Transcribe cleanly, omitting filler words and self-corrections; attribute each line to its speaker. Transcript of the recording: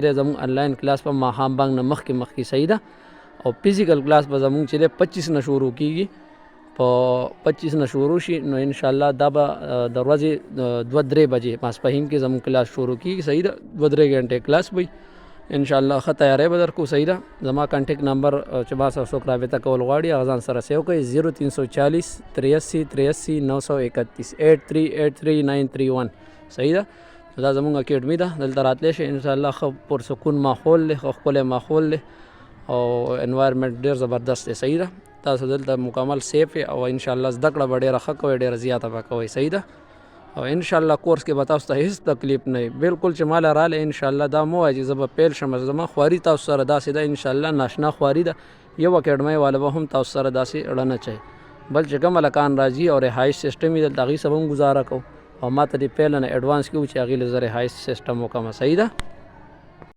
Speaker 1: زموږ آنلاین کلاس په ماښام بانک نه مخکې صحیح ده. او فزیکل کلاس به زموږ چې دی 25 نه شروع کیږي. په 25 نه شروع شي نو ان شاء الله دا به د ورځې 2-3 بجې ماسپښین کې زموږ کلاس شروع کیږي. صحیح ده. 2-3 غنټې کلاس وي ان شاء الله. ښه تیاری به درکو. صحیح ده. زما کانټیکټ نمبر چې ما سره څوک رابطه کول غواړي هغه ځان سره سیو کړئ 0340 83 931 8383 931. صحیح ده. دا زموږ اکیډمي ده. دلته راتلی شئ ان شاء الله. ښه پرسکون ماحول دی، ښه ښکلی ماحول دی او انوایرمنټ ډېر زبردست دی. صحیح ده. تاسو دلته مکمل سیف او ان شاء الله زده کړه به ډېره ښه کوئ، ډېره زیاته به کوئ. صحیح ده. او ان شاء الله کورس کې به تاسو ته هیڅ تکلیف نه وي. بالکل چې ماله رالی ان شاء الله دا مو وایي چې زه به پیل شم. زما خواري تاسو سره داسې ده ان شاء الله ناشنا خواري ده. یو اکیډمۍ والا به هم تاسو سره داسې اړه نه چوي. بل چې کوم هلکان راځي او رهایش سیسټم یې دلته هغوی سره هم ګزاره کوو او ما ته دې پیله نه ایډوانس کې و چې هغې له زه رهایش سیسټم وکړم. صحیح ده.